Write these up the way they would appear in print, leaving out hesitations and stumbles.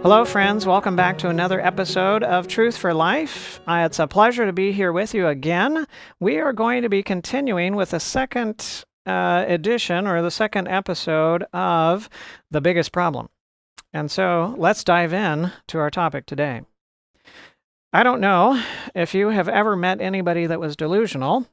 Hello, friends. Welcome back to another episode of Truth for Life. It's a pleasure to be here with you again. We are going to be continuing with the second edition or the second episode of The Biggest Problem. And so let's dive in to our topic today. I don't know if you have ever met anybody that was delusional.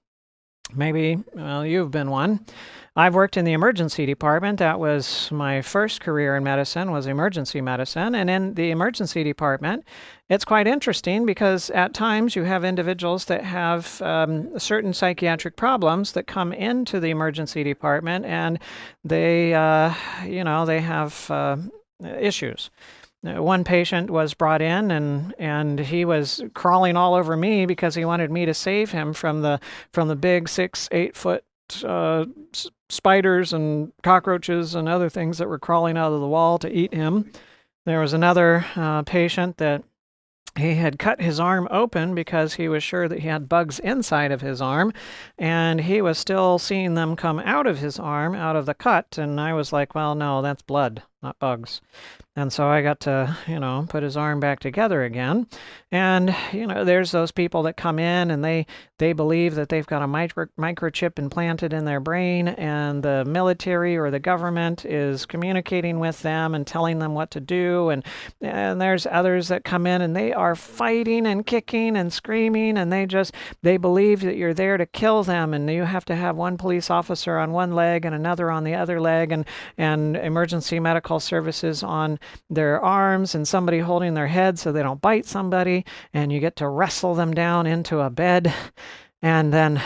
Maybe, well, you've been one. I've worked in the emergency department. That was my first career in medicine, was emergency medicine. And in the emergency department, it's quite interesting because at times you have individuals that have certain psychiatric problems that come into the emergency department, and they, they have issues. One patient was brought in, and he was crawling all over me because he wanted me to save him from the big 6-8 foot spiders and cockroaches and other things that were crawling out of the wall to eat him. There was another patient that he had cut his arm open because he was sure that he had bugs inside of his arm, and he was still seeing them come out of his arm, out of the cut, and I was like, well, no, that's blood, not bugs. And so I got to, put his arm back together again. And, there's those people that come in and they believe that they've got a microchip implanted in their brain, and the military or the government is communicating with them and telling them what to do. And there's others that come in and they are fighting and kicking and screaming, and they believe that you're there to kill them, and you have to have one police officer on one leg and another on the other leg, and emergency medical services on their arms, and somebody holding their head so they don't bite somebody, and you get to wrestle them down into a bed and then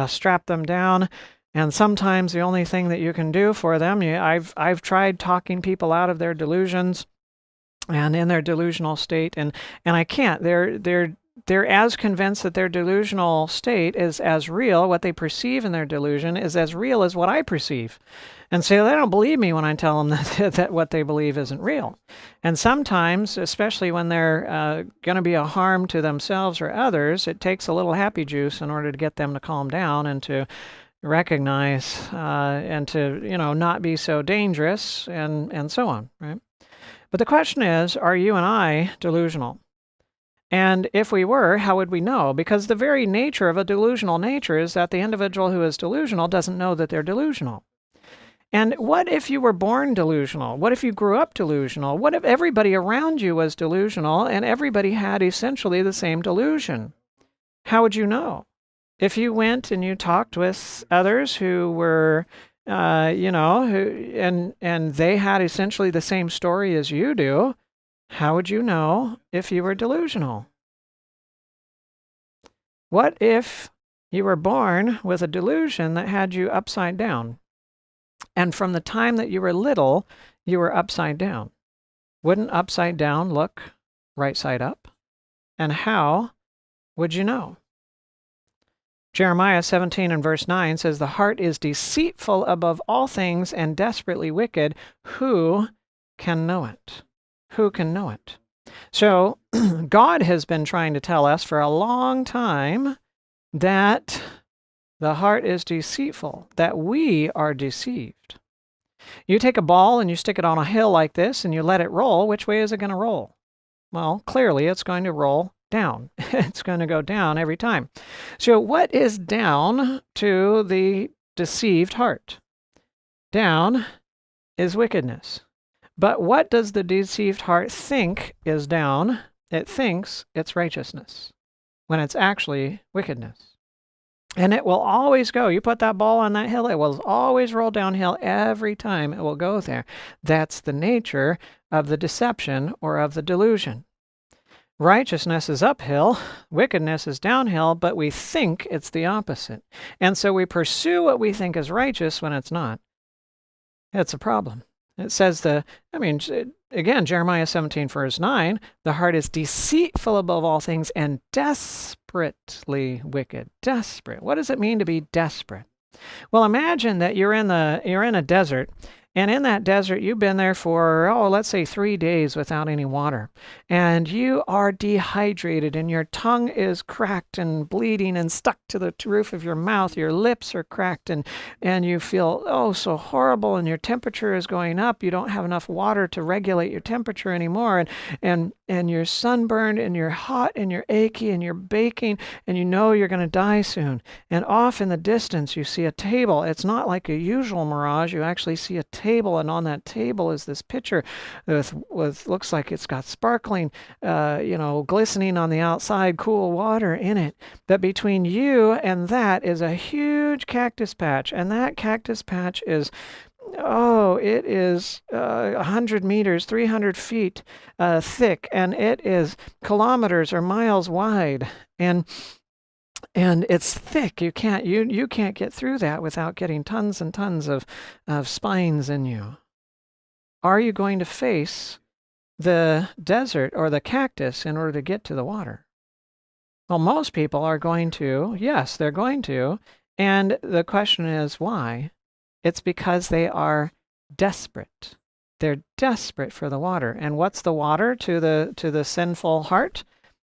strap them down. And sometimes the only thing that you can do for them, I've tried talking people out of their delusions and in their delusional state, and I can't. They're as convinced that their delusional state is as real, what they perceive in their delusion is as real as what I perceive. And so they don't believe me when I tell them that what they believe isn't real. And sometimes, especially when they're going to be a harm to themselves or others, it takes a little happy juice in order to get them to calm down and to recognize and to, not be so dangerous and so on, right? But the question is, are you and I delusional? And if we were, how would we know? Because the very nature of a delusional nature is that the individual who is delusional doesn't know that they're delusional. And what if you were born delusional? What if you grew up delusional? What if everybody around you was delusional and everybody had essentially the same delusion? How would you know? If you went and you talked with others who were, and they had essentially the same story as you do, how would you know if you were delusional? What if you were born with a delusion that had you upside down? And from the time that you were little, you were upside down. Wouldn't upside down look right side up? And how would you know? Jeremiah 17 and verse 9 says, "The heart is deceitful above all things and desperately wicked. Who can know it?" Who can know it? So God has been trying to tell us for a long time that the heart is deceitful, that we are deceived. You take a ball and you stick it on a hill like this and you let it roll. Which way is it going to roll? Well, clearly it's going to roll down. It's going to go down every time. So what is down to the deceived heart? Down is wickedness. But what does the deceived heart think is down? It thinks it's righteousness, when it's actually wickedness. And it will always go. You put that ball on that hill, it will always roll downhill every time it will go there. That's the nature of the deception or of the delusion. Righteousness is uphill, wickedness is downhill, but we think it's the opposite. And so we pursue what we think is righteous when it's not. It's a problem. It says again, Jeremiah 17, verse 9, the heart is deceitful above all things and desperately wicked. Desperate. What does it mean to be desperate? Well, imagine that you're in a desert, and in that desert you've been there for, let's say 3 days without any water, and you are dehydrated, and your tongue is cracked and bleeding and stuck to the roof of your mouth. Your lips are cracked, and you feel so horrible, and your temperature is going up. You don't have enough water to regulate your temperature anymore, and you're sunburned, and you're hot, and you're achy, and you're baking, and you know you're going to die soon. And off in the distance you see a table. It's not like a usual mirage. You actually see a table, and on that table is this pitcher with looks like it's got sparkling, glistening on the outside, cool water in it. But between you and that is a huge cactus patch, and that cactus patch is it is 100 meters, 300 feet thick, and it is kilometers or miles wide, and it's thick. You can't get through that without getting tons and tons of spines in you. Are you going to face the desert or the cactus in order to get to the water? Well, most people are going to. Yes, they're going to. And the question is why? It's because they are desperate. They're desperate for the water. And what's the water to the sinful heart?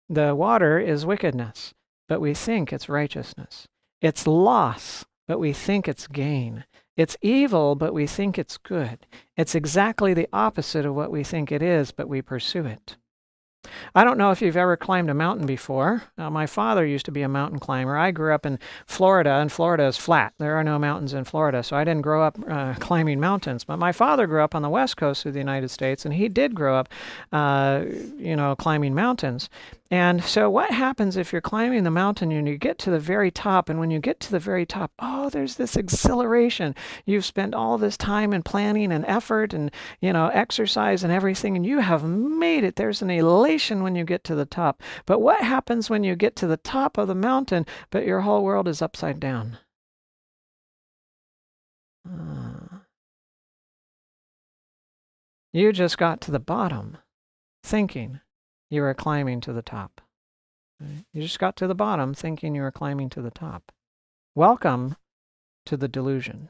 The water is wickedness, but we think it's righteousness. It's loss, but we think it's gain. It's evil, but we think it's good. It's exactly the opposite of what we think it is, but we pursue it. I don't know if you've ever climbed a mountain before. My father used to be a mountain climber. I grew up in Florida, and Florida is flat. There are no mountains in Florida, so I didn't grow up climbing mountains. But my father grew up on the west coast of the United States, and he did grow up, climbing mountains. And so what happens if you're climbing the mountain and you get to the very top, and when you get to the very top, there's this exhilaration. You've spent all this time and planning and effort and, exercise and everything, and you have made it. There's an elation when you get to the top. But what happens when you get to the top of the mountain, but your whole world is upside down? You just got to the bottom thinking you were climbing to the top. You just got to the bottom thinking you were climbing to the top. Welcome to the delusion.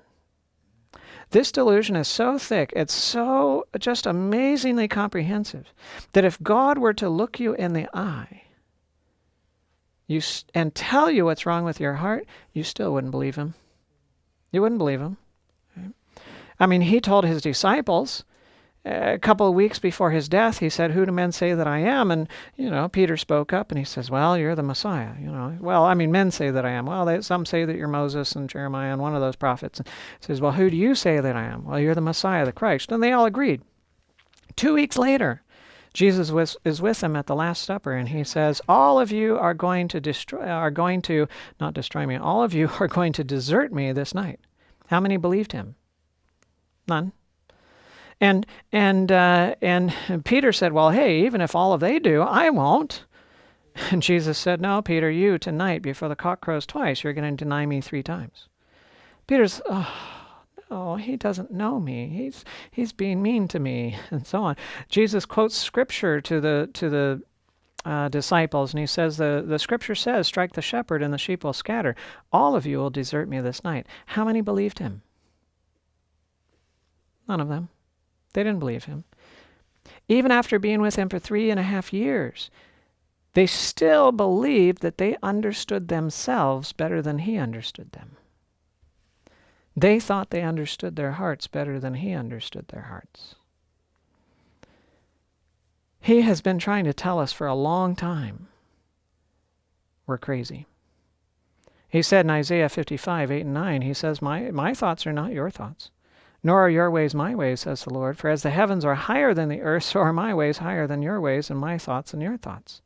This delusion is so thick, it's so just amazingly comprehensive, that if God were to look you in the eye and tell you what's wrong with your heart, you still wouldn't believe him. You wouldn't believe him. I mean, he told his disciples, a couple of weeks before his death, he said, "Who do men say that I am?" And, Peter spoke up and he says, "Well, you're the Messiah." Men say that I am. Well, some say that you're Moses and Jeremiah and one of those prophets. And he says, "Well, who do you say that I am?" "Well, you're the Messiah, the Christ." And they all agreed. 2 weeks later, Jesus is with them at the Last Supper, and he says, "All of you are going to not destroy me. All of you are going to desert me this night." How many believed him? None. And Peter said, "Well, hey, even if all of they do, I won't." And Jesus said, "No, Peter, you tonight, before the cock crows twice, you're going to deny me 3 times. Peter's, no, he doesn't know me. He's being mean to me, and so on. Jesus quotes scripture to the disciples, and he says, the scripture says, "Strike the shepherd and the sheep will scatter. All of you will desert me this night." How many believed him? None of them. They didn't believe him. Even after being with him for 3.5 years, they still believed that they understood themselves better than he understood them. They thought they understood their hearts better than he understood their hearts. He has been trying to tell us for a long time we're crazy. He said in Isaiah 55, 8 and 9, he says, my thoughts are not your thoughts, nor are your ways my ways, says the Lord. For as the heavens are higher than the earth, so are my ways higher than your ways, and my thoughts than your thoughts.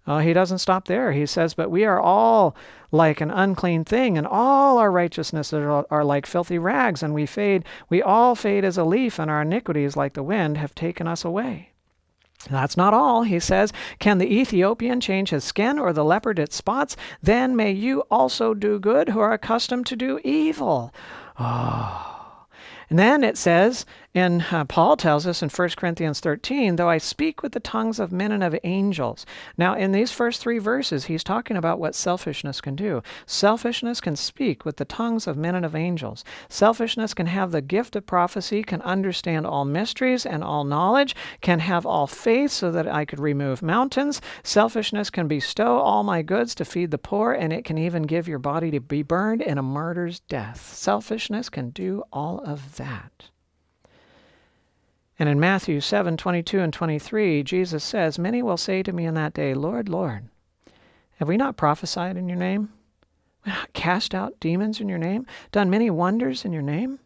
He doesn't stop there. He says, "But we are all like an unclean thing, and all our righteousnesses are like filthy rags, and we all fade as a leaf, and our iniquities, like the wind, have taken us away." That's not all. He says, "Can the Ethiopian change his skin, or the leopard its spots? Then may you also do good, who are accustomed to do evil." And then it says, And Paul tells us in 1 Corinthians 13, though I speak with the tongues of men and of angels. Now, in these first 3 verses, he's talking about what selfishness can do. Selfishness can speak with the tongues of men and of angels. Selfishness can have the gift of prophecy, can understand all mysteries and all knowledge, can have all faith so that I could remove mountains. Selfishness can bestow all my goods to feed the poor, and it can even give your body to be burned in a martyr's death. Selfishness can do all of that. And in Matthew 7:22 and 23, Jesus says, many will say to me in that day, Lord, Lord, have we not prophesied in your name? Cast out demons in your name? Done many wonders in your name?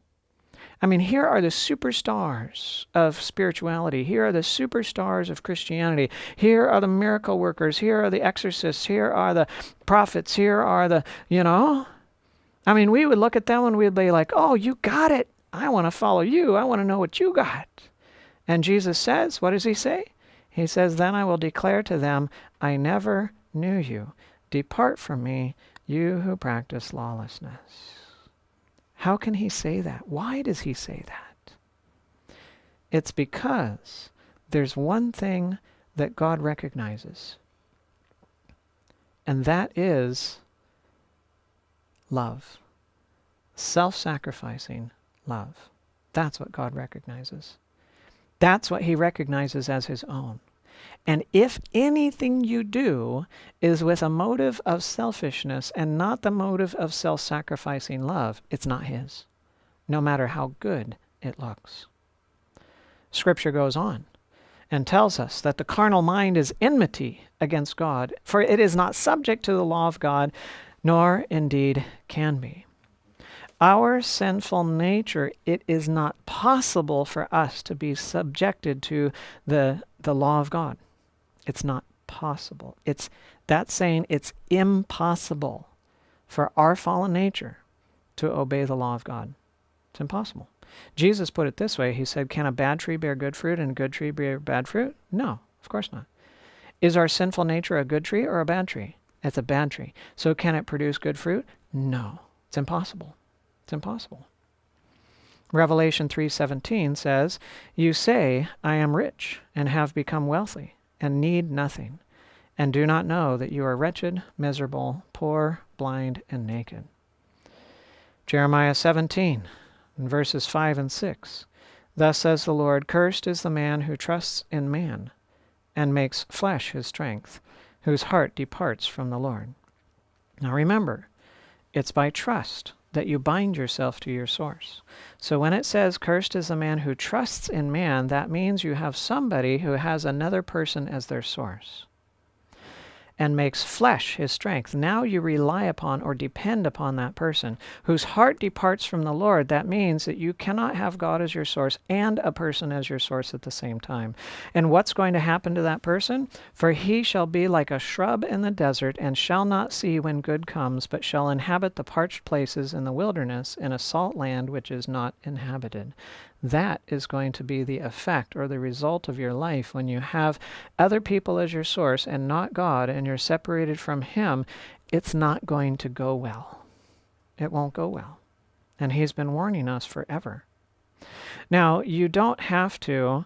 I mean, here are the superstars of spirituality. Here are the superstars of Christianity. Here are the miracle workers. Here are the exorcists. Here are the prophets. Here are the, I mean, we would look at them and we'd be like, oh, you got it. I want to follow you. I want to know what you got. And Jesus says, what does he say? He says, then I will declare to them, I never knew you. Depart from me, you who practice lawlessness. How can he say that? Why does he say that? It's because there's one thing that God recognizes, and that is love. Self-sacrificing love. That's what God recognizes. That's what he recognizes as his own. And if anything you do is with a motive of selfishness and not the motive of self-sacrificing love, it's not his, no matter how good it looks. Scripture goes on and tells us that the carnal mind is enmity against God, for it is not subject to the law of God, nor indeed can be. Our sinful nature, it is not possible for us to be subjected to the law of God. It's not possible. That's saying it's impossible for our fallen nature to obey the law of God. It's impossible. Jesus put it this way. He said, can a bad tree bear good fruit and a good tree bear bad fruit? No, of course not. Is our sinful nature a good tree or a bad tree? It's a bad tree. So can it produce good fruit? No, it's impossible. It's impossible. Revelation 3:17 says, you say, I am rich and have become wealthy and need nothing, and do not know that you are wretched, miserable, poor, blind, and naked. Jeremiah 17, verses 5 and 6. Thus says the Lord, cursed is the man who trusts in man and makes flesh his strength, whose heart departs from the Lord. Now remember, it's by trust that you bind yourself to your source. So when it says, cursed is the man who trusts in man, that means you have somebody who has another person as their source and makes flesh his strength. Now you rely upon or depend upon that person whose heart departs from the Lord. That means that you cannot have God as your source and a person as your source at the same time. And what's going to happen to that person? For he shall be like a shrub in the desert and shall not see when good comes, but shall inhabit the parched places in the wilderness in a salt land which is not inhabited. That is going to be the effect or the result of your life when you have other people as your source and not God, and you're separated from him. It's not going to go well. It won't go well. And he's been warning us forever. Now, you don't have to...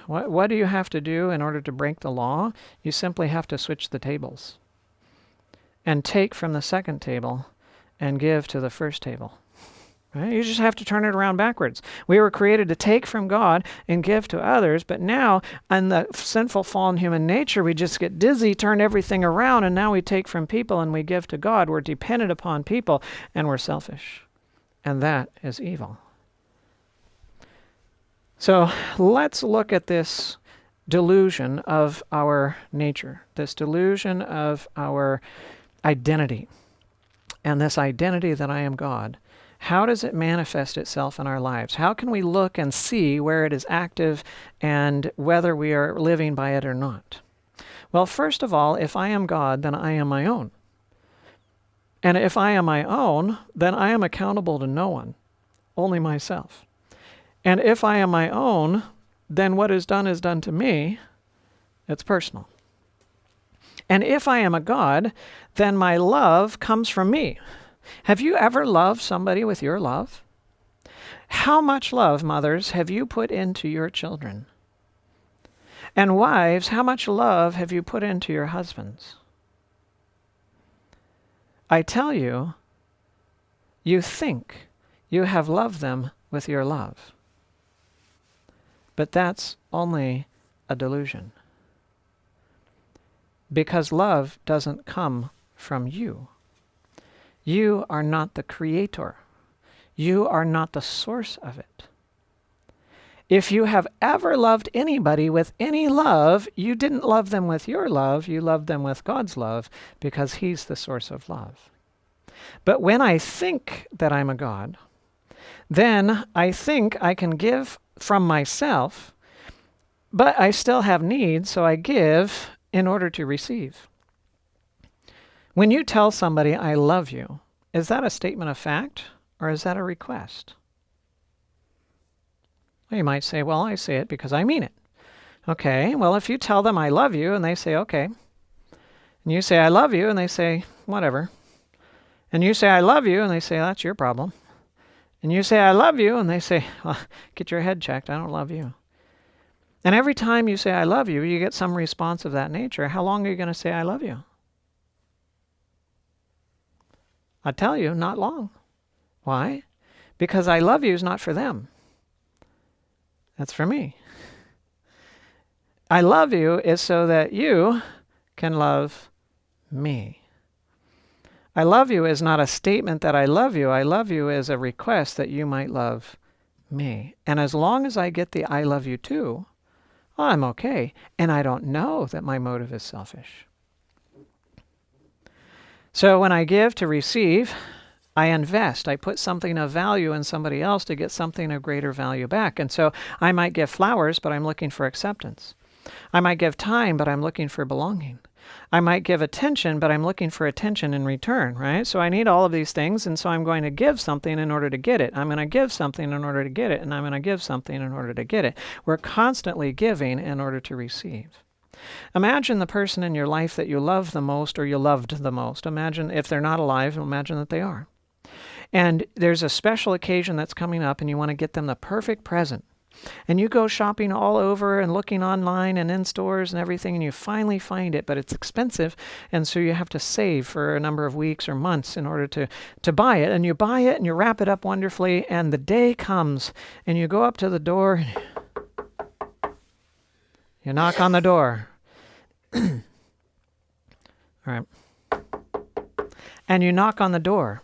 What do you have to do in order to break the law? You simply have to switch the tables and take from the second table and give to the first table. Right? You just have to turn it around backwards. We were created to take from God and give to others, but now in the sinful fallen human nature, we just get dizzy, turn everything around, and now we take from people and we give to God. We're dependent upon people, and we're selfish. And that is evil. So let's look at this delusion of our nature, this delusion of our identity, and this identity that I am God. How does it manifest itself in our lives? How can we look and see where it is active and whether we are living by it or not? Well, first of all, if I am God, then I am my own. And if I am my own, then I am accountable to no one, only myself. And if I am my own, then what is done to me. It's personal. And if I am a God, then my love comes from me. Have you ever loved somebody with your love? How much love, mothers, have you put into your children? And wives, how much love have you put into your husbands? I tell you, you think you have loved them with your love. But that's only a delusion. Because love doesn't come from you. You are not the creator. You are not the source of it. If you have ever loved anybody with any love, you didn't love them with your love, you loved them with God's love, because He's the source of love. But when I think that I'm a God, then I think I can give from myself, but I still have needs, so I give in order to receive. When you tell somebody, I love you, is that a statement of fact, or is that a request? Well, you might say, well, I say it because I mean it. Okay, well, if you tell them I love you, and they say, okay, and you say, I love you, and they say, whatever, and you say, I love you, and they say, that's your problem, and you say, I love you, and they say, well, get your head checked, I don't love you. And every time you say, I love you, you get some response of that nature. How long are you going to say, I love you? I tell you, not long. Why? Because I love you is not for them. That's for me. I love you is so that you can love me. I love you is not a statement that I love you. I love you is a request that you might love me. And as long as I get the I love you too, I'm okay. And I don't know that my motive is selfish. So when I give to receive, I invest. I put something of value in somebody else to get something of greater value back. And so I might give flowers, but I'm looking for acceptance. I might give time, but I'm looking for belonging. I might give attention, but I'm looking for attention in return, right? So I need all of these things, and so I'm going to give something in order to get it. I'm going to give something in order to get it, and I'm going to give something in order to get it. We're constantly giving in order to receive. Imagine the person in your life that you love the most or you loved the most. Imagine if they're not alive, imagine that they are. And there's a special occasion that's coming up and you want to get them the perfect present. And you go shopping all over and looking online and in stores and everything, and you finally find it, but it's expensive, and so you have to save for a number of weeks or months in order to buy it. And you buy it and you wrap it up wonderfully, and the day comes and you go up to the door, you knock on the door. All right. And you knock on the door.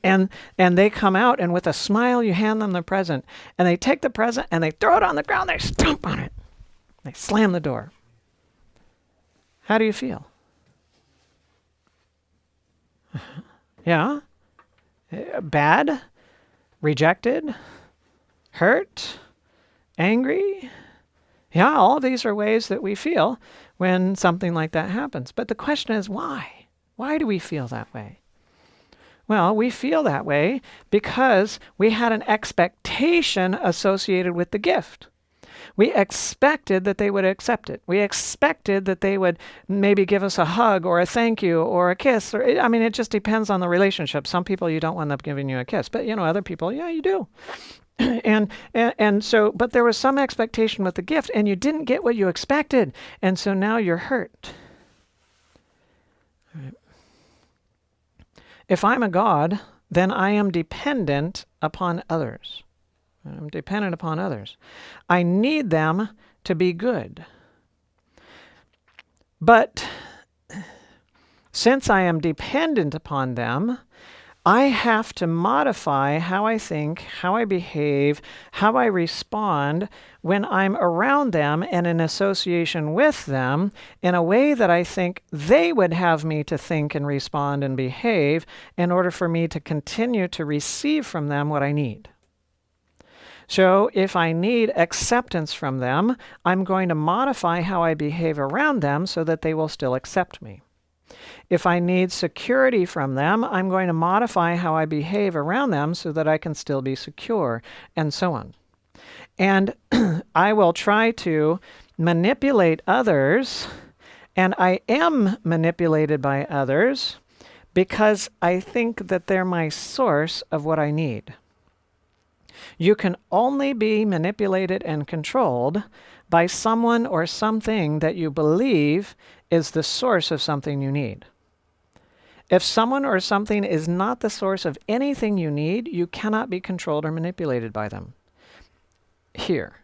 And they come out, and with a smile you hand them the present, and they take the present and they throw it on the ground, they stomp on it, they slam the door. How do you feel? Yeah? Bad? Rejected? Hurt? Angry? Yeah, all these are ways that we feel when something like that happens. But the question is, why? Why do we feel that way? Well, we feel that way because we had an expectation associated with the gift. We expected that they would accept it. We expected that they would maybe give us a hug or a thank you or a kiss. Or it just depends on the relationship. Some people you don't wind up giving you a kiss, but other people, yeah, you do. and so, but there was some expectation with the gift, and you didn't get what you expected, and so now you're hurt. All right. If I'm a God, then I am dependent upon others. I'm dependent upon others. I need them to be good. But since I am dependent upon them, I have to modify how I think, how I behave, how I respond when I'm around them and in association with them in a way that I think they would have me to think and respond and behave in order for me to continue to receive from them what I need. So if I need acceptance from them, I'm going to modify how I behave around them so that they will still accept me. If I need security from them, I'm going to modify how I behave around them so that I can still be secure, and so on. And I will try to manipulate others, and I am manipulated by others because I think that they're my source of what I need. You can only be manipulated and controlled by someone or something that you believe is the source of something you need. If someone or something is not the source of anything you need, you cannot be controlled or manipulated by them. Here.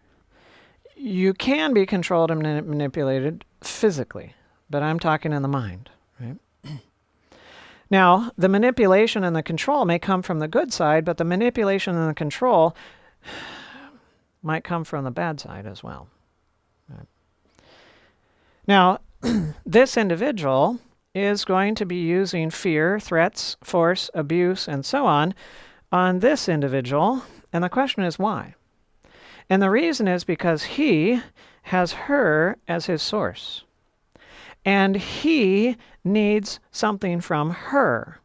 You can be controlled and manipulated physically, but I'm talking in the mind, right? Now, the manipulation and the control may come from the good side, but the manipulation and the control might come from the bad side as well. Right? Now, this individual is going to be using fear, threats, force, abuse, and so on this individual, and the question is why? And the reason is because he has her as his source. And he needs something from her.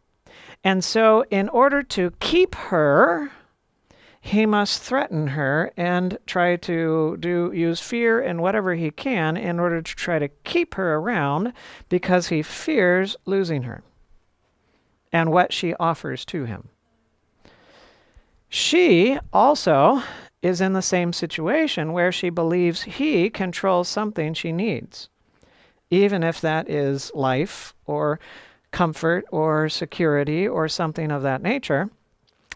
And so in order to keep her, he must threaten her and try to use fear and whatever he can in order to try to keep her around because he fears losing her and what she offers to him. She also is in the same situation where she believes he controls something she needs, even if that is life or comfort or security or something of that nature.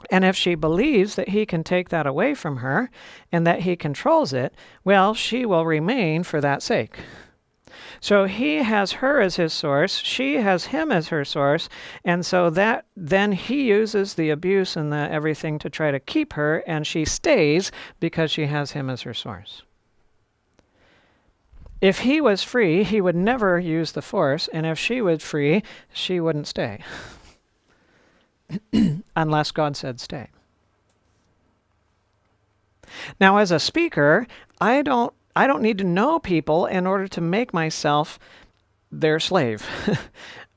And if she believes that he can take that away from her and that he controls it, well, she will remain for that sake. So he has her as his source, she has him as her source, and so that then he uses the abuse and the everything to try to keep her, and she stays because she has him as her source. If he was free, he would never use the force, and if she was free, she wouldn't stay. Unless God said stay. Now, as a speaker, I don't need to know people in order to make myself their slave.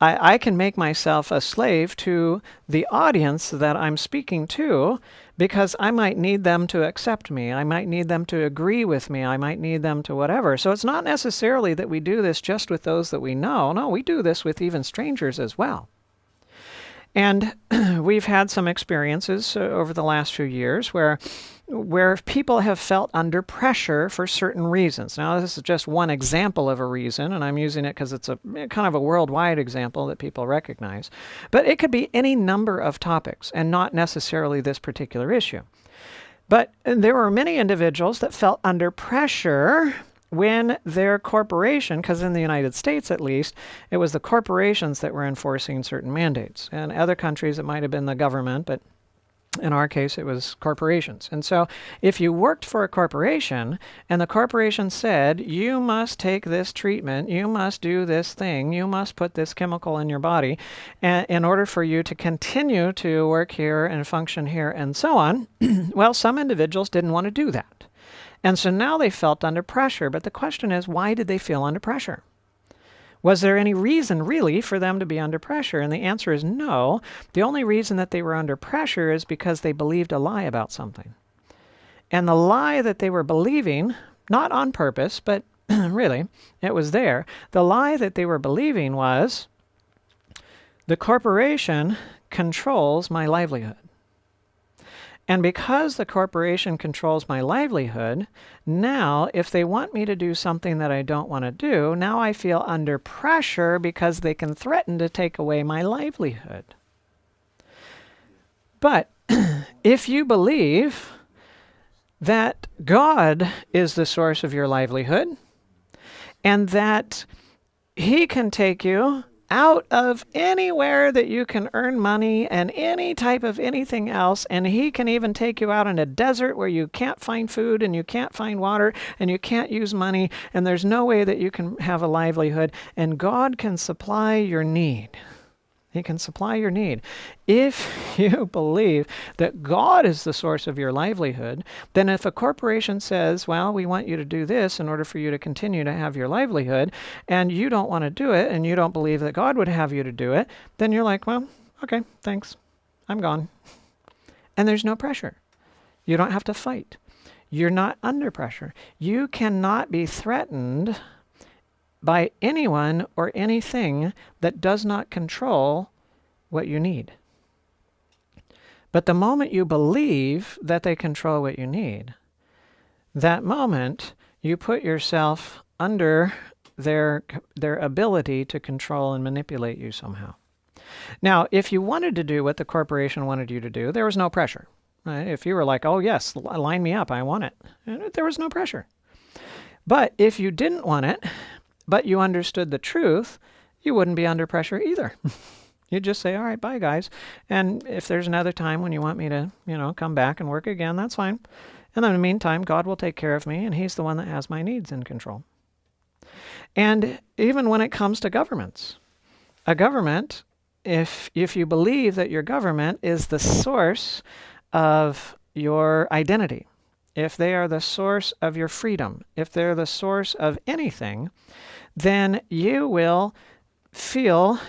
I can make myself a slave to the audience that I'm speaking to because I might need them to accept me. I might need them to agree with me. I might need them to whatever. So it's not necessarily that we do this just with those that we know. No, we do this with even strangers as well. And we've had some experiences over the last few years where people have felt under pressure for certain reasons. Now, this is just one example of a reason, and I'm using it because it's a kind of a worldwide example that people recognize. But it could be any number of topics and not necessarily this particular issue. But there were many individuals that felt under pressure when their corporation, because in the United States at least, it was the corporations that were enforcing certain mandates. In other countries, it might have been the government, but in our case, it was corporations. And so if you worked for a corporation and the corporation said, you must take this treatment, you must do this thing, you must put this chemical in your body in order for you to continue to work here and function here and so on, well, some individuals didn't want to do that. And so now they felt under pressure. But the question is, why did they feel under pressure? Was there any reason really for them to be under pressure? And the answer is no. The only reason that they were under pressure is because they believed a lie about something. And the lie that they were believing, not on purpose, but really, it was there. The lie that they were believing was, the corporation controls my livelihood. And because the corporation controls my livelihood, now if they want me to do something that I don't want to do, now I feel under pressure because they can threaten to take away my livelihood. But if you believe that God is the source of your livelihood and that He can take you out of anywhere that you can earn money and any type of anything else, and He can even take you out in a desert where you can't find food and you can't find water and you can't use money and there's no way that you can have a livelihood, and God can supply your need. He can supply your need. If you believe that God is the source of your livelihood, then if a corporation says, well, we want you to do this in order for you to continue to have your livelihood, and you don't want to do it, and you don't believe that God would have you to do it, then you're like, well, okay, thanks. I'm gone. And there's no pressure. You don't have to fight. You're not under pressure. You cannot be threatened by anyone or anything that does not control what you need. But the moment you believe that they control what you need, that moment you put yourself under their ability to control and manipulate you somehow. Now, if you wanted to do what the corporation wanted you to do, there was no pressure. Right? If you were like, oh yes, line me up, I want it, there was no pressure. But if you didn't want it, but you understood the truth, you wouldn't be under pressure either. You'd just say, all right, bye guys. And if there's another time when you want me to, come back and work again, that's fine. And in the meantime, God will take care of me, and he's the one that has my needs in control. And even when it comes to governments, a government, if you believe that your government is the source of your identity, if they are the source of your freedom, if they're the source of anything, then you will feel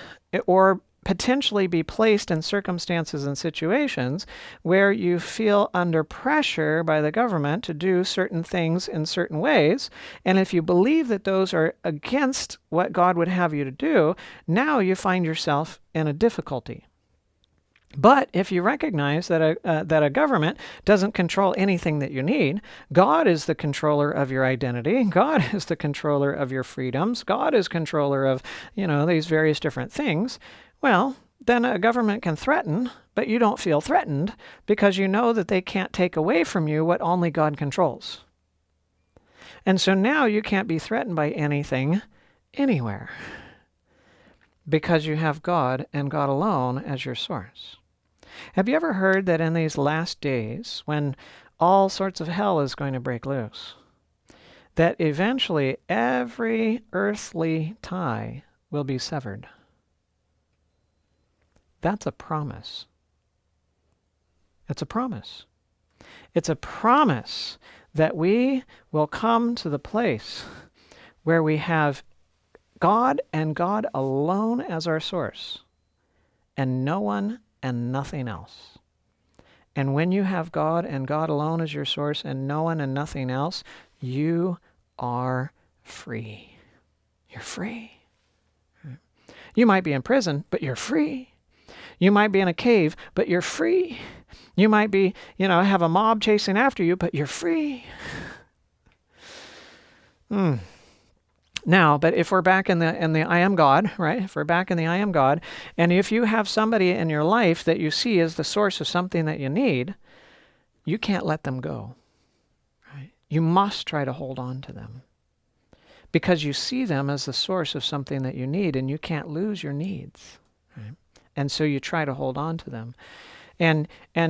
or potentially be placed in circumstances and situations where you feel under pressure by the government to do certain things in certain ways. And if you believe that those are against what God would have you to do, now you find yourself in a difficulty. But if you recognize that a government doesn't control anything that you need, God is the controller of your identity, God is the controller of your freedoms, God is controller of, these various different things, well, then a government can threaten, but you don't feel threatened because you know that they can't take away from you what only God controls. And so now you can't be threatened by anything, anywhere, because you have God and God alone as your source. Have you ever heard that in these last days, when all sorts of hell is going to break loose, that eventually every earthly tie will be severed? That's a promise. It's a promise. It's a promise that we will come to the place where we have God and God alone as our source, and no one and nothing else. And when you have God and God alone as your source and no one and nothing else, you are free. You're free. You might be in prison, but you're free. You might be in a cave, but you're free. You might be, have a mob chasing after you, but you're free. Now, but if we're back in the I am God, right? If we're back in the I am God, and if you have somebody in your life that you see as the source of something that you need, you can't let them go. Right? You must try to hold on to them because you see them as the source of something that you need, and you can't lose your needs. Right? And so you try to hold on to them. And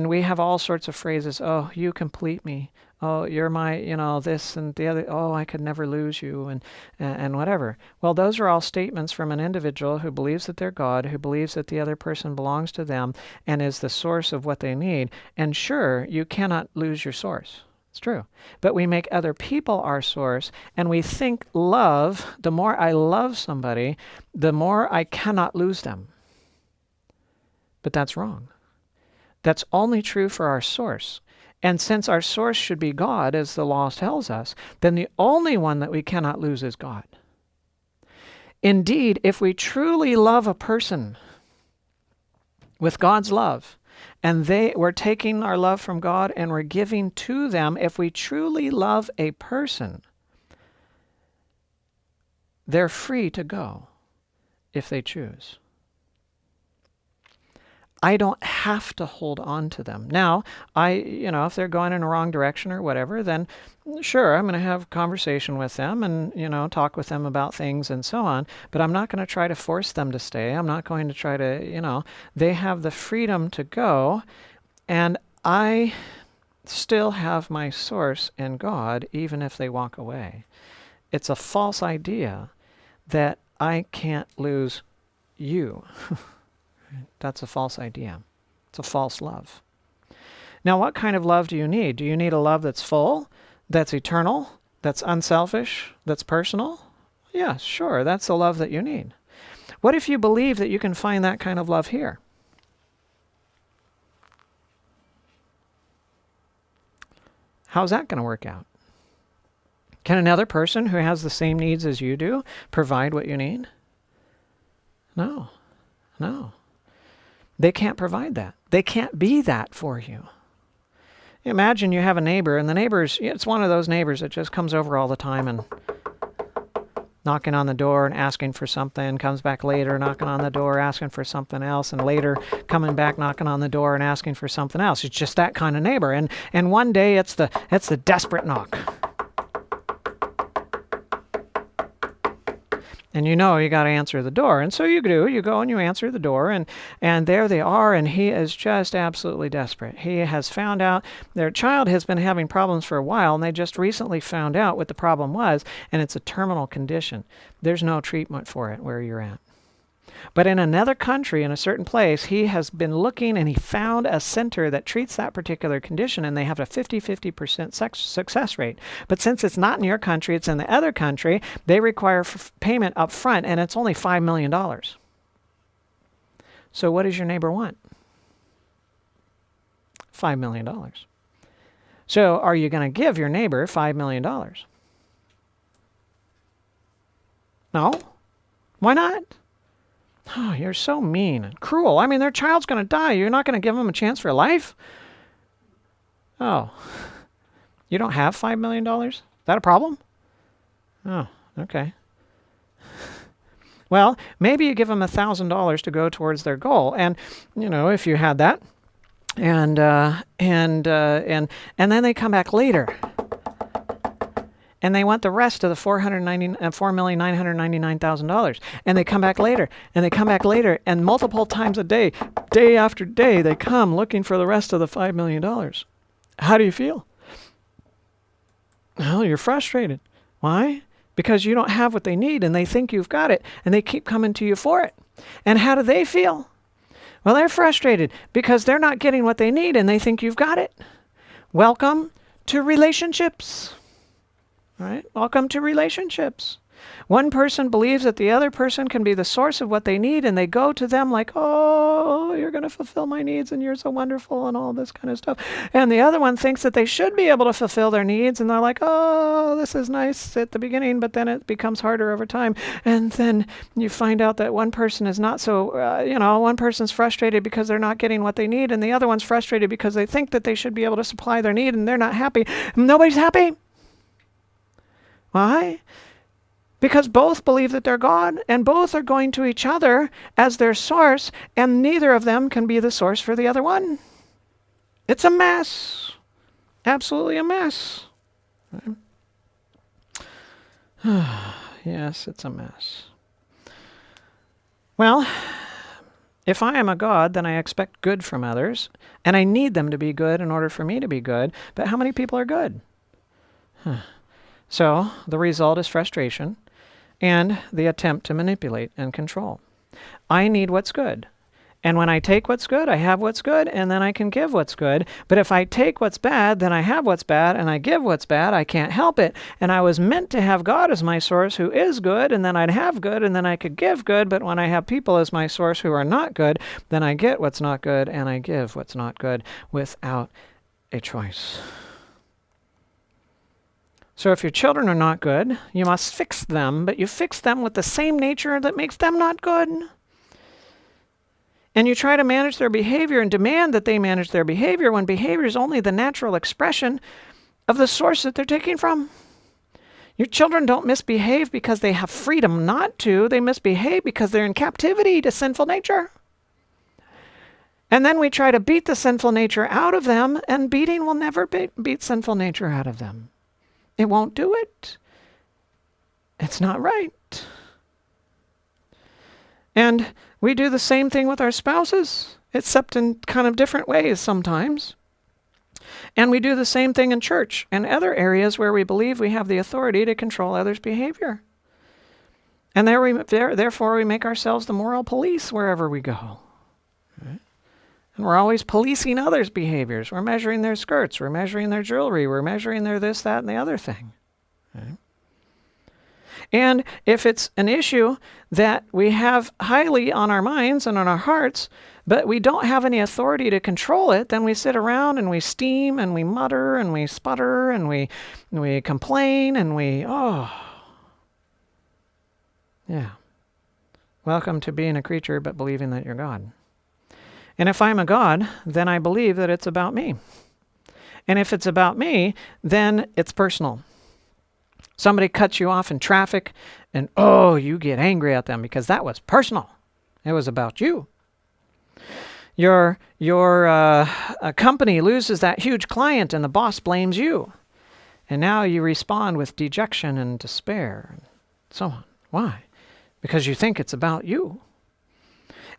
we have all sorts of phrases. Oh, you complete me. Oh, you're my, this and the other. Oh, I could never lose you, and whatever. Well, those are all statements from an individual who believes that they're God, who believes that the other person belongs to them and is the source of what they need. And sure, you cannot lose your source. It's true. But we make other people our source, and we think love, the more I love somebody, the more I cannot lose them. But that's wrong. That's only true for our source. And since our source should be God, as the law tells us, then the only one that we cannot lose is God. Indeed, if we truly love a person with God's love, and we're taking our love from God and we're giving to them, if we truly love a person, they're free to go if they choose. I don't have to hold on to them. Now, if they're going in the wrong direction or whatever, then sure, I'm going to have a conversation with them and, talk with them about things and so on, but I'm not going to try to force them to stay. I'm not going to try to, they have the freedom to go, and I still have my source in God, even if they walk away. It's a false idea that I can't lose you. That's a false idea. It's a false love. Now, what kind of love do you need? Do you need a love that's full, that's eternal, that's unselfish, that's personal? Yeah, sure, that's the love that you need. What if you believe that you can find that kind of love here? How's that going to work out? Can another person who has the same needs as you do provide what you need? No. They can't provide that. They can't be that for you. Imagine you have a neighbor, and the neighbor's, it's one of those neighbors that just comes over all the time and knocking on the door and asking for something, comes back later, knocking on the door, asking for something else, and later coming back, knocking on the door and asking for something else. It's just that kind of neighbor. And one day it's the desperate knock. And you know you got to answer the door. And so you do. You go and you answer the door, and there they are, and he is just absolutely desperate. He has found out their child has been having problems for a while, and they just recently found out what the problem was, and it's a terminal condition. There's no treatment for it where you're at. But in another country, in a certain place, he has been looking, and he found a center that treats that particular condition, and they have a 50% success rate. But since it's not in your country, it's in the other country, they require payment up front, and it's only $5 million. So what does your neighbor want? $5 million. So are you going to give your neighbor $5 million? No? Why not? Oh, you're so mean and cruel. I mean, their child's going to die. You're not going to give them a chance for life? Oh, you don't have $5 million? Is that a problem? Oh, okay. Well, maybe you give them $1,000 to go towards their goal. And, you know, if you had that, and then they come back later. And they want the rest of the $4,999,000. And they come back later, and they come back later, and multiple times a day, day after day, they come looking for the rest of the $5 million. How do you feel? Well, you're frustrated. Why? Because you don't have what they need, and they think you've got it, and they keep coming to you for it. And how do they feel? Well, they're frustrated because they're not getting what they need, and they think you've got it. Welcome to relationships. All right? Welcome to relationships. One person believes that the other person can be the source of what they need, and they go to them like, oh, you're going to fulfill my needs, and you're so wonderful, and all this kind of stuff. And the other one thinks that they should be able to fulfill their needs, and they're like, oh, this is nice at the beginning, but then it becomes harder over time. And then you find out that one person is not so, one person's frustrated because they're not getting what they need, and the other one's frustrated because they think that they should be able to supply their need, and they're not happy. Nobody's happy. Why? Because both believe that they're God, and both are going to each other as their source, and neither of them can be the source for the other one. It's a mess. Absolutely a mess. Yes, it's a mess. Well, if I am a God, then I expect good from others, and I need them to be good in order for me to be good. But how many people are good? So the result is frustration and the attempt to manipulate and control. I need what's good. And when I take what's good, I have what's good, and then I can give what's good. But if I take what's bad, then I have what's bad, and I give what's bad. I can't help it. And I was meant to have God as my source who is good, and then I'd have good, and then I could give good. But when I have people as my source who are not good, then I get what's not good, and I give what's not good without a choice. So if your children are not good, you must fix them, but you fix them with the same nature that makes them not good. And you try to manage their behavior and demand that they manage their behavior when behavior is only the natural expression of the source that they're taking from. Your children don't misbehave because they have freedom not to. They misbehave because they're in captivity to sinful nature. And then we try to beat the sinful nature out of them, and beating will never beat sinful nature out of them. It won't do it. It's not right. And we do the same thing with our spouses, except in kind of different ways sometimes. And we do the same thing in church and other areas where we believe we have the authority to control others' behavior. And therefore we make ourselves the moral police wherever we go. Right? And we're always policing others' behaviors. We're measuring their skirts. We're measuring their jewelry. We're measuring their this, that, and the other thing. Right? And if it's an issue that we have highly on our minds and on our hearts, but we don't have any authority to control it, then we sit around and we steam and we mutter and we sputter and we complain and yeah. Welcome to being a creature but believing that you're God. And if I'm a God, then I believe that it's about me. And if it's about me, then it's personal. Somebody cuts you off in traffic, and you get angry at them because that was personal. It was about you. Your company loses that huge client, and the boss blames you. And now you respond with dejection and despair, and so on. Why? Because you think it's about you.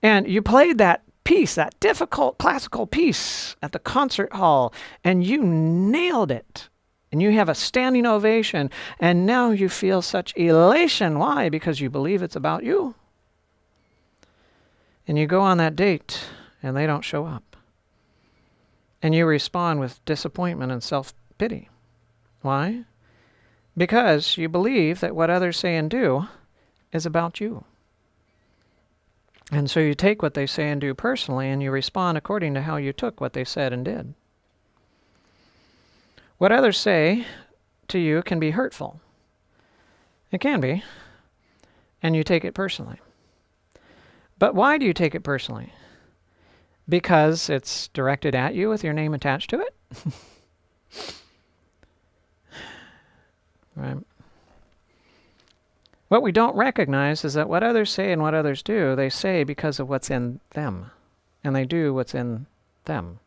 And you played that piece, that difficult classical piece at the concert hall, and you nailed it. And you have a standing ovation, and now you feel such elation. Why? Because you believe it's about you. And you go on that date, and they don't show up. And you respond with disappointment and self-pity. Why? Because you believe that what others say and do is about you. And so you take what they say and do personally, and you respond according to how you took what they said and did. What others say to you can be hurtful. It can be. And you take it personally. But why do you take it personally? Because it's directed at you with your name attached to it? Right. What we don't recognize is that what others say and what others do, they say because of what's in them. And they do what's in them.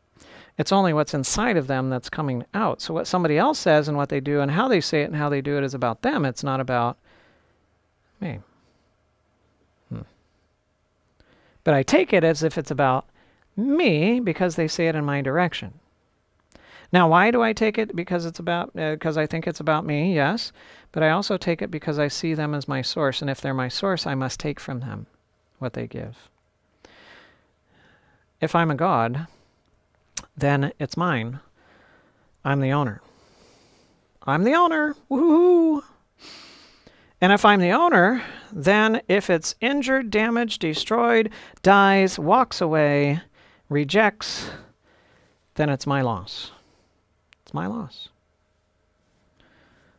It's only what's inside of them that's coming out. So what somebody else says and what they do and how they say it and how they do it is about them. It's not about me. But I take it as if it's about me because they say it in my direction. Now, why do I take it? Because I think it's about me, yes. But I also take it because I see them as my source. And if they're my source, I must take from them what they give. If I'm a God, then it's mine. I'm the owner. I'm the owner. Woohoo! And if I'm the owner, then if it's injured, damaged, destroyed, dies, walks away, rejects, then it's my loss. It's my loss.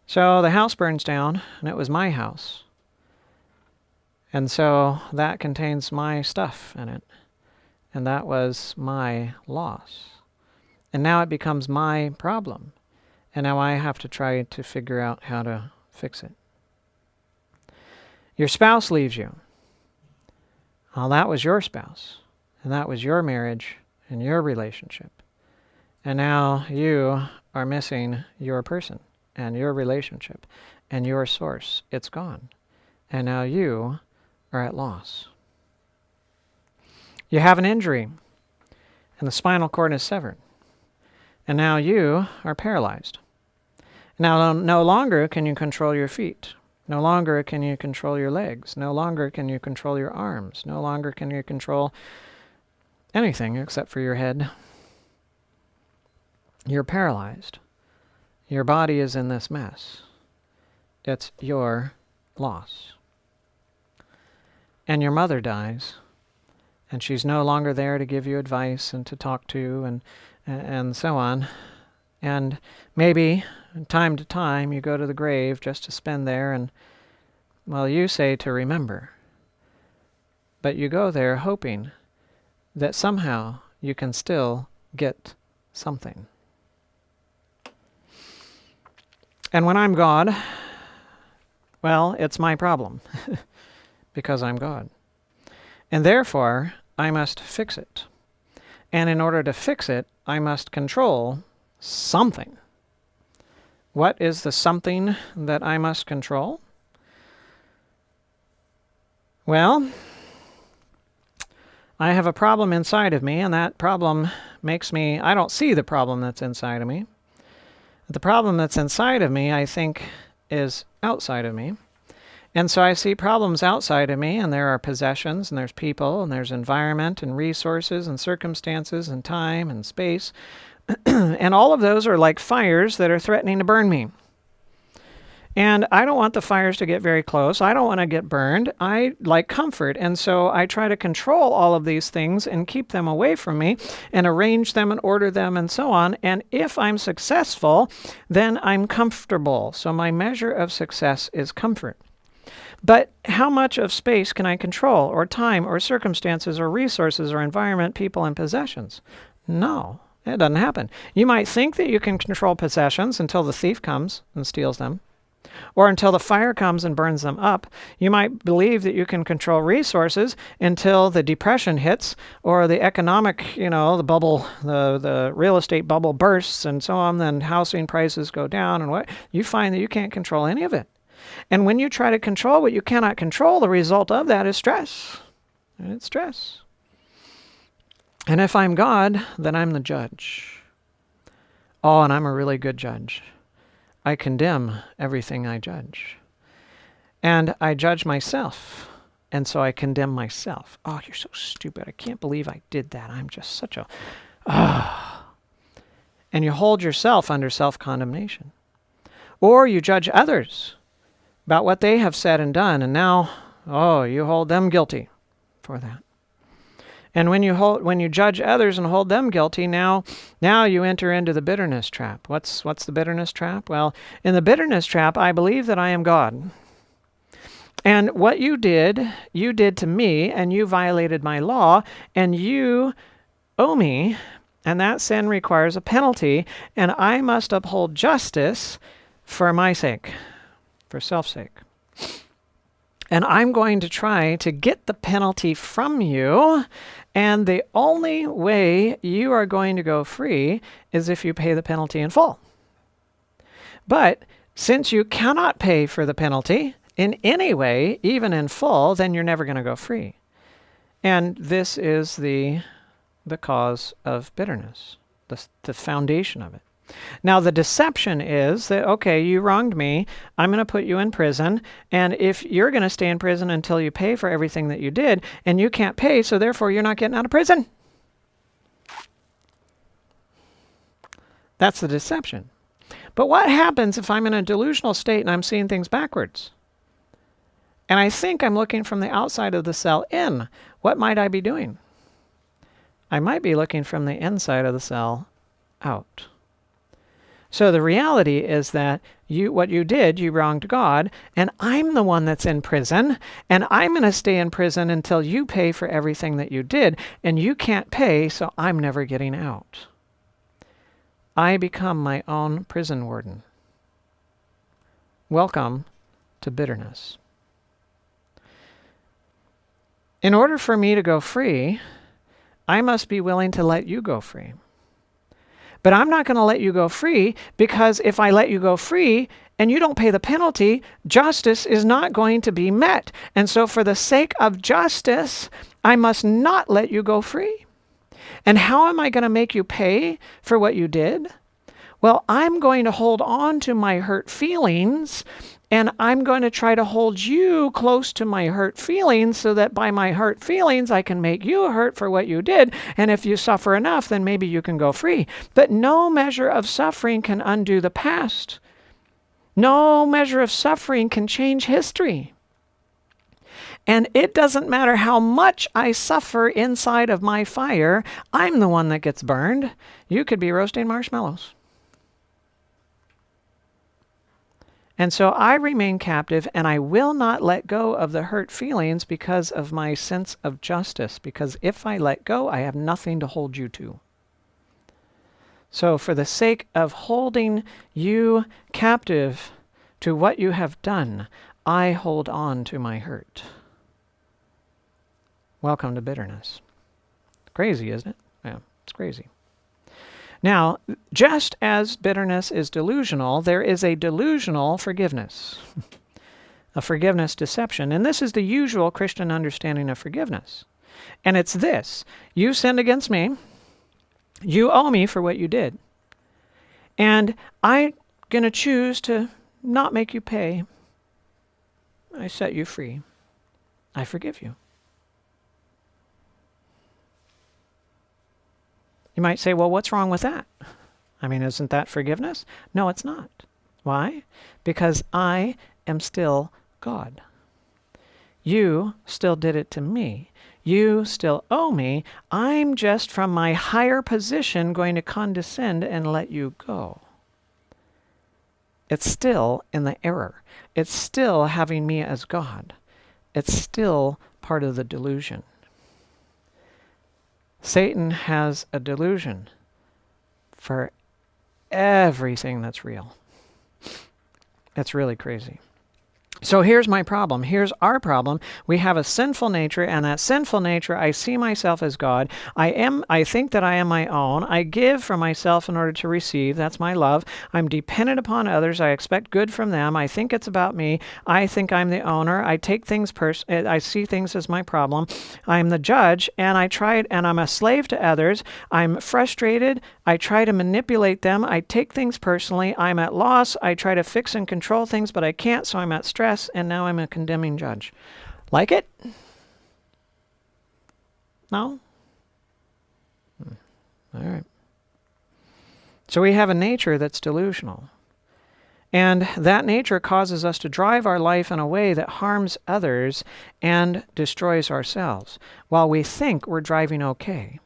So the house burns down, and it was my house. And so that contains my stuff in it. And that was my loss. And now it becomes my problem. And now I have to try to figure out how to fix it. Your spouse leaves you. Well, that was your spouse. And that was your marriage and your relationship. And now you are missing your person and your relationship and your source. It's gone. And now you are at loss. You have an injury and the spinal cord is severed. And now you are paralyzed. Now no longer can you control your feet. No longer can you control your legs. No longer can you control your arms. No longer can you control anything except for your head. You're paralyzed. Your body is in this mess. It's your loss. And your mother dies, and she's no longer there to give you advice and to talk to and so on. And maybe time to time you go to the grave just to spend there and, well, you say to remember. But you go there hoping that somehow you can still get something. And when I'm God, well, it's my problem because I'm God. And therefore, I must fix it. And in order to fix it, I must control something. What is the something that I must control? Well, I have a problem inside of me, and that problem makes me, I don't see the problem that's inside of me. The problem that's inside of me, I think, is outside of me. And so I see problems outside of me, and there are possessions, and there's people, and there's environment, and resources, and circumstances, and time, and space. And all of those are like fires that are threatening to burn me. And I don't want the fires to get very close. I don't want to get burned. I like comfort. And so I try to control all of these things and keep them away from me and arrange them and order them and so on. And if I'm successful, then I'm comfortable. So my measure of success is comfort. But how much of space can I control, or time, or circumstances, or resources, or environment, people, and possessions? No, it doesn't happen. You might think that you can control possessions until the thief comes and steals them, or until the fire comes and burns them up. You might believe that you can control resources until the depression hits, or the economic, the bubble, the real estate bubble bursts and so on, then housing prices go down and what. You find that you can't control any of it. And when you try to control what you cannot control, the result of that is stress. And it's stress. And if I'm God, then I'm the judge. Oh, and I'm a really good judge. I condemn everything I judge. And I judge myself. And so I condemn myself. Oh, you're so stupid. I can't believe I did that. I'm just such a... And you hold yourself under self-condemnation. Or you judge others about what they have said and done, and now, you hold them guilty for that. And when you judge others and hold them guilty, now you enter into the bitterness trap. What's the bitterness trap? Well, in the bitterness trap, I believe that I am God. And what you did to me, and you violated my law, and you owe me, and that sin requires a penalty, and I must uphold justice for my sake. For self's sake. And I'm going to try to get the penalty from you, and the only way you are going to go free is if you pay the penalty in full. But since you cannot pay for the penalty in any way, even in full, then you're never going to go free. And this is the cause of bitterness, the foundation of it. Now, the deception is that, okay, you wronged me, I'm going to put you in prison, and if you're going to stay in prison until you pay for everything that you did, and you can't pay, so therefore you're not getting out of prison. That's the deception. But what happens if I'm in a delusional state and I'm seeing things backwards? And I think I'm looking from the outside of the cell in. What might I be doing? I might be looking from the inside of the cell out. So the reality is that what you did, you wronged God, and I'm the one that's in prison, and I'm going to stay in prison until you pay for everything that you did, and you can't pay, so I'm never getting out. I become my own prison warden. Welcome to bitterness. In order for me to go free, I must be willing to let you go free. But I'm not going to let you go free, because if I let you go free and you don't pay the penalty, justice is not going to be met. And so for the sake of justice, I must not let you go free. And how am I going to make you pay for what you did? Well, I'm going to hold on to my hurt feelings, and I'm going to try to hold you close to my hurt feelings so that by my hurt feelings, I can make you hurt for what you did. And if you suffer enough, then maybe you can go free. But no measure of suffering can undo the past. No measure of suffering can change history. And it doesn't matter how much I suffer inside of my fire, I'm the one that gets burned. You could be roasting marshmallows. And so I remain captive, and I will not let go of the hurt feelings because of my sense of justice. Because if I let go, I have nothing to hold you to. So for the sake of holding you captive to what you have done, I hold on to my hurt. Welcome to bitterness. Crazy, isn't it? Yeah, it's crazy. Now, just as bitterness is delusional, there is a delusional forgiveness, a forgiveness deception. And this is the usual Christian understanding of forgiveness. And it's this: you sinned against me, you owe me for what you did, and I'm going to choose to not make you pay. I set you free. I forgive you. You might say, well, what's wrong with that? I mean, isn't that forgiveness? No, it's not. Why? Because I am still God. You still did it to me. You still owe me. I'm just from my higher position going to condescend and let you go. it's still in the error. It's still having me as God. It's still part of the delusion. Satan has a delusion for everything that's real. It's really crazy. So here's my problem. Here's our problem. We have a sinful nature, and that sinful nature, I see myself as God. I think that I am my own. I give from myself in order to receive. That's my love. I'm dependent upon others. I expect good from them. I think it's about me. I think I'm the owner. I take things I see things as my problem. I'm the judge, and I'm a slave to others. I'm frustrated. I try to manipulate them. I take things personally. I'm at loss. I try to fix and control things, but I can't, so I'm at stress. And now I'm a condemning judge. Like it? No? All right. So we have a nature that's delusional. And that nature causes us to drive our life in a way that harms others and destroys ourselves, while we think we're driving okay.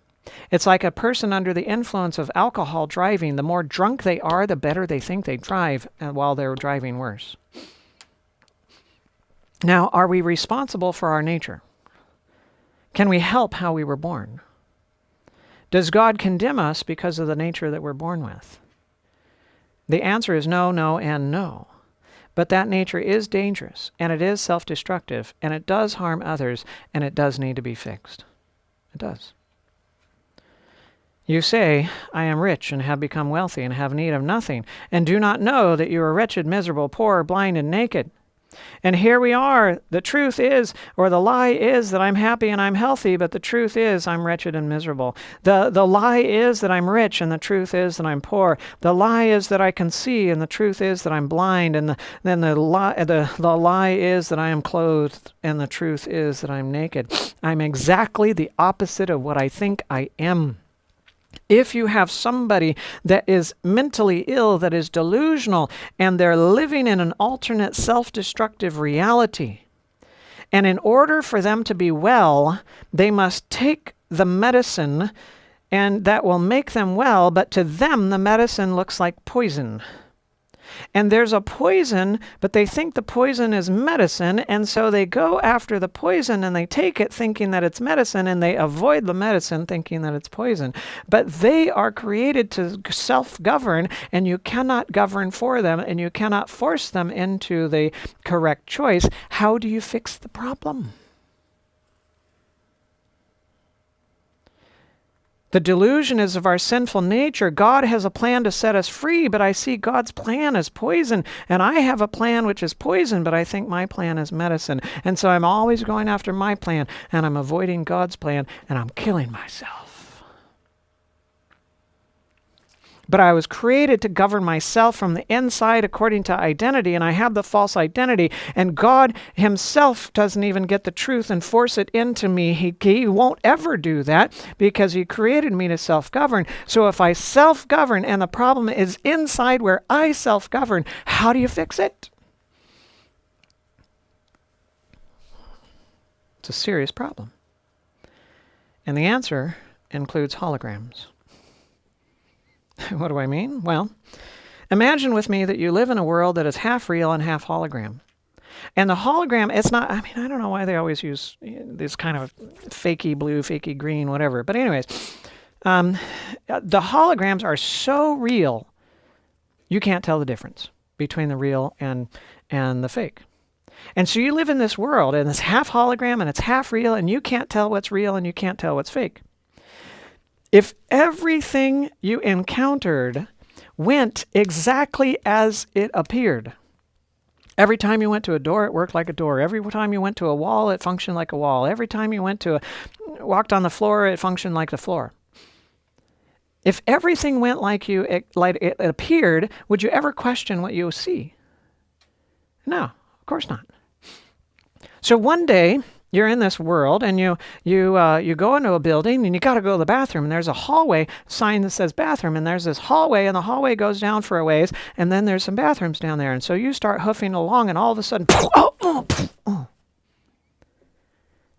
It's like a person under the influence of alcohol driving. The more drunk they are, the better they think they drive, while they're driving worse. Now, are we responsible for our nature? Can we help how we were born? Does God condemn us because of the nature that we're born with? The answer is no, no, and no. But that nature is dangerous, and it is self-destructive, and it does harm others, and it does need to be fixed. It does. You say, I am rich and have become wealthy and have need of nothing, and do not know that you are wretched, miserable, poor, blind, and naked. And here we are. The truth is, or the lie is, that I'm happy and I'm healthy, but the truth is I'm wretched and miserable. The lie is that I'm rich, and the truth is that I'm poor. The lie is that I can see, and the truth is that I'm blind. And then the lie is that I am clothed, and the truth is that I'm naked. I'm exactly the opposite of what I think I am. If you have somebody that is mentally ill, that is delusional, and they're living in an alternate self-destructive reality, and in order for them to be well, they must take the medicine, and that will make them well, but to them the medicine looks like poison. And there's a poison, but they think the poison is medicine, and so they go after the poison and they take it thinking that it's medicine, and they avoid the medicine thinking that it's poison. But they are created to self-govern, and you cannot govern for them, and you cannot force them into the correct choice. How do you fix the problem? The delusion is of our sinful nature. God has a plan to set us free, but I see God's plan as poison. And I have a plan which is poison, but I think my plan is medicine. And so I'm always going after my plan, and I'm avoiding God's plan, and I'm killing myself. But I was created to govern myself from the inside according to identity, and I have the false identity, and God himself doesn't even get the truth and force it into me. He won't ever do that because he created me to self-govern. So if I self-govern and the problem is inside where I self-govern, how do you fix it? It's a serious problem. And the answer includes holograms. What do I mean? Well, imagine with me that you live in a world that is half real and half hologram. And the hologram, it's not, I don't know why they always use this kind of fakey blue, fakey green, whatever. But anyways, the holograms are so real, you can't tell the difference between the real and the fake. And so you live in this world, and it's half hologram and it's half real, and you can't tell what's real and you can't tell what's fake. If everything you encountered went exactly as it appeared, every time you went to a door, it worked like a door. Every time you went to a wall, it functioned like a wall. Every time you walked on the floor, it functioned like the floor. If everything went like it appeared, would you ever question what you see? No, of course not. So one day, you're in this world, and you go into a building, and you got to go to the bathroom, and there's a hallway sign that says bathroom, and there's this hallway, and the hallway goes down for a ways, and then there's some bathrooms down there, and so you start hoofing along, and all of a sudden,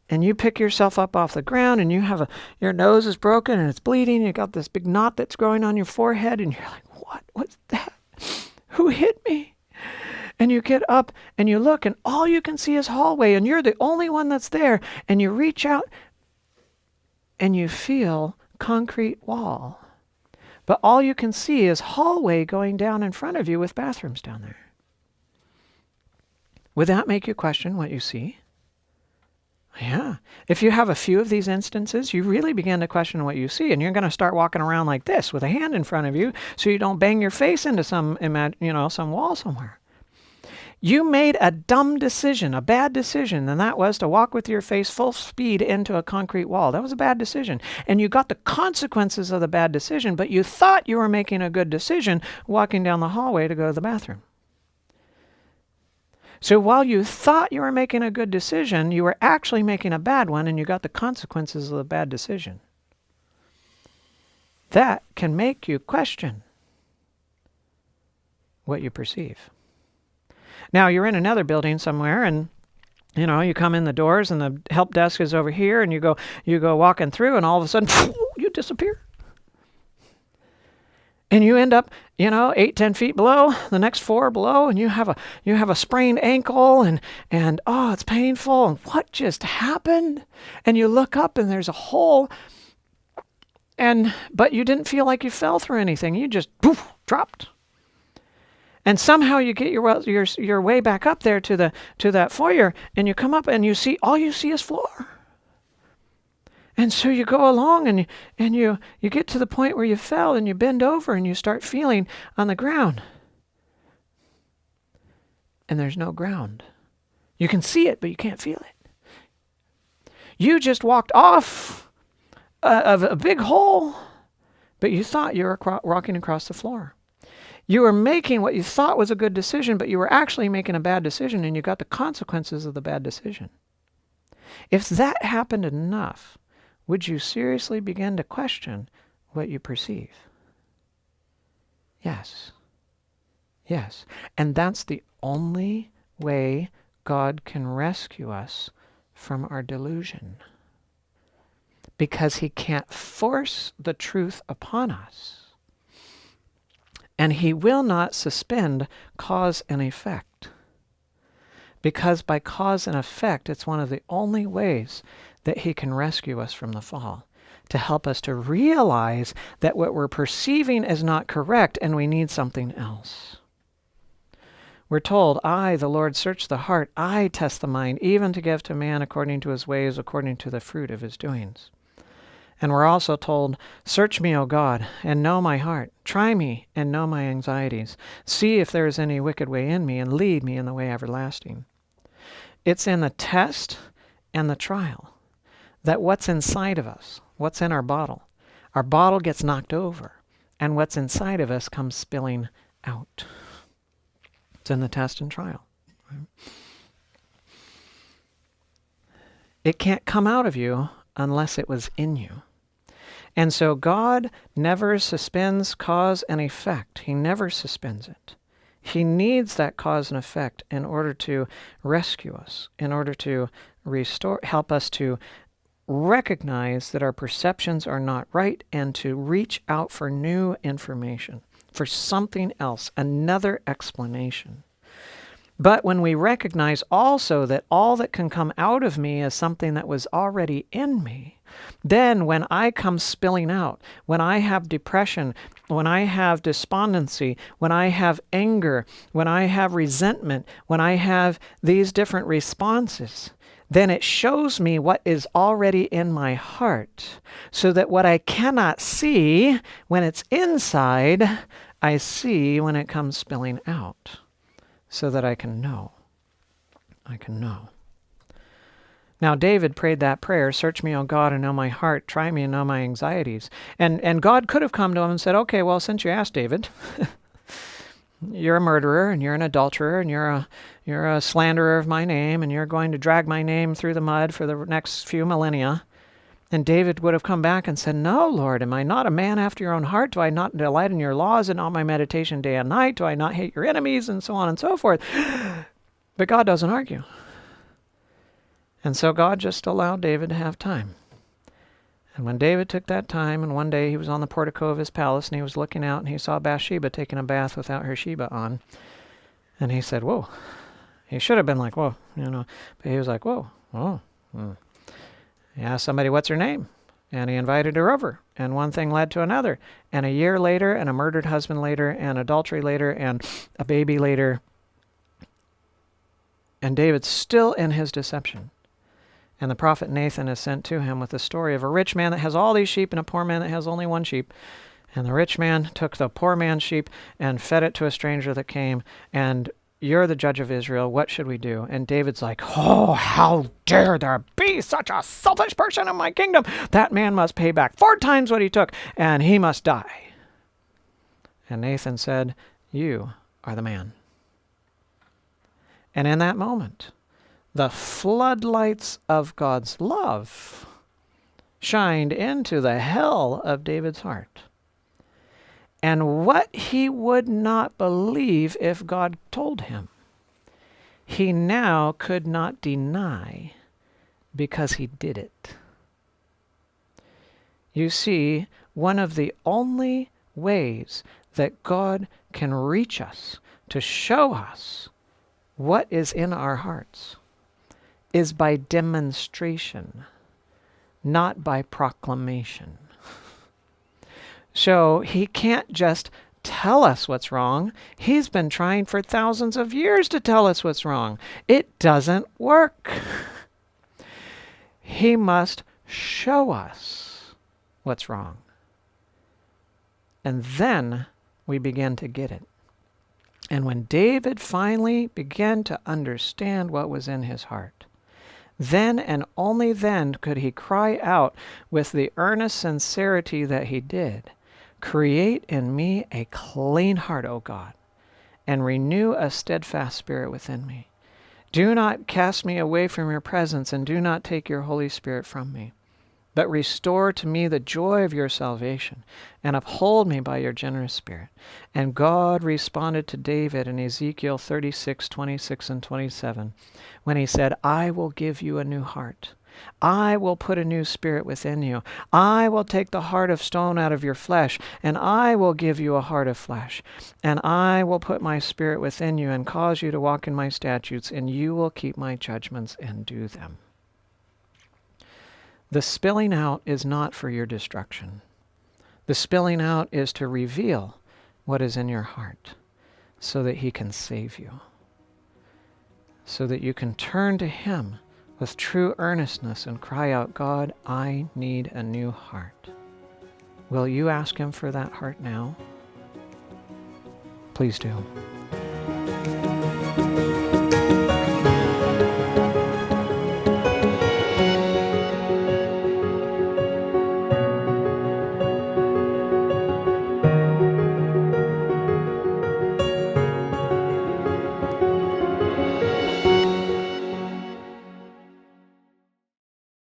and you pick yourself up off the ground, and your nose is broken, and it's bleeding, you got this big knot that's growing on your forehead, and you're like, what was that? Who hit me? And you get up and you look and all you can see is hallway and you're the only one that's there. And you reach out and you feel concrete wall. But all you can see is hallway going down in front of you with bathrooms down there. Would that make you question what you see? Yeah. If you have a few of these instances, you really begin to question what you see, and you're going to start walking around like this with a hand in front of you so you don't bang your face into some wall somewhere. You made a dumb decision, a bad decision, and that was to walk with your face full speed into a concrete wall. That was a bad decision. And you got the consequences of the bad decision, but you thought you were making a good decision walking down the hallway to go to the bathroom. So while you thought you were making a good decision, you were actually making a bad one, and you got the consequences of the bad decision. That can make you question what you perceive. Now, you're in another building somewhere, and you come in the doors, and the help desk is over here, and you go walking through, and all of a sudden, you disappear. And you end up, 8-10 feet below, the next 4 below, and you have a sprained ankle, and it's painful, and what just happened? And you look up, and there's a hole, but you didn't feel like you fell through anything. You just dropped. And somehow you get your way back up there to that foyer, and you come up, and all you see is floor. And so you go along and you get to the point where you fell and you bend over and you start feeling on the ground. And there's no ground. You can see it, but you can't feel it. You just walked off of a big hole, but you thought you were walking across the floor. You were making what you thought was a good decision, but you were actually making a bad decision, and you got the consequences of the bad decision. If that happened enough, would you seriously begin to question what you perceive? Yes. Yes. And that's the only way God can rescue us from our delusion. Because he can't force the truth upon us. And he will not suspend cause and effect. Because by cause and effect, it's one of the only ways that he can rescue us from the fall, to help us to realize that what we're perceiving is not correct and we need something else. We're told, I, the Lord, search the heart, I test the mind, even to give to man according to his ways, according to the fruit of his doings. And we're also told, search me, O God, and know my heart. Try me and know my anxieties. See if there is any wicked way in me, and lead me in the way everlasting. It's in the test and the trial that what's inside of us, what's in our bottle gets knocked over, and what's inside of us comes spilling out. It's in the test and trial. Right? It can't come out of you unless it was in you. And so God never suspends cause and effect. He never suspends it. He needs that cause and effect in order to rescue us, in order to help us to recognize that our perceptions are not right and to reach out for new information, for something else, another explanation. But when we recognize also that all that can come out of me is something that was already in me, then when I come spilling out, when I have depression, when I have despondency, when I have anger, when I have resentment, when I have these different responses, then it shows me what is already in my heart, so that what I cannot see when it's inside, I see when it comes spilling out, so that I can know. I can know. Now, David prayed that prayer, search me, O God, and know my heart, try me and know my anxieties. And God could have come to him and said, okay, well, since you asked, David, you're a murderer, and you're an adulterer, and you're a slanderer of my name, and you're going to drag my name through the mud for the next few millennia. And David would have come back and said, no, Lord, am I not a man after your own heart? Do I not delight in your laws and all my meditation day and night? Do I not hate your enemies? And so on and so forth. But God doesn't argue. And so God just allowed David to have time. And when David took that time, and one day he was on the portico of his palace, and he was looking out, and he saw Bathsheba taking a bath without her sheba on. And he said, whoa. He should have been like, whoa, but he was like, whoa, oh. He asked somebody, what's her name? And he invited her over. And one thing led to another. And a year later, and a murdered husband later, and adultery later, and a baby later. And David's still in his deception. And the prophet Nathan is sent to him with the story of a rich man that has all these sheep and a poor man that has only one sheep. And the rich man took the poor man's sheep and fed it to a stranger that came. And you're the judge of Israel. What should we do? And David's like, oh, how dare there be such a selfish person in my kingdom? That man must pay back 4 times what he took, and he must die. And Nathan said, you are the man. And in that moment, the floodlights of God's love shined into the hell of David's heart. And what he would not believe if God told him, he now could not deny because he did it. You see, one of the only ways that God can reach us to show us what is in our hearts is by demonstration, not by proclamation. So he can't just tell us what's wrong. He's been trying for thousands of years to tell us what's wrong. It doesn't work. He must show us what's wrong. And then we begin to get it. And when David finally began to understand what was in his heart, then and only then could he cry out with the earnest sincerity that he did, create in me a clean heart, O God, and renew a steadfast spirit within me. Do not cast me away from your presence, and do not take your Holy Spirit from me, but restore to me the joy of your salvation, and uphold me by your generous spirit. And God responded to David in Ezekiel 36:26 and 27, when he said, I will give you a new heart. I will put a new spirit within you. I will take the heart of stone out of your flesh, and I will give you a heart of flesh. And I will put my spirit within you and cause you to walk in my statutes, and you will keep my judgments and do them. The spilling out is not for your destruction. The spilling out is to reveal what is in your heart so that he can save you, so that you can turn to him with true earnestness and cry out, God, I need a new heart. Will you ask him for that heart now? Please do.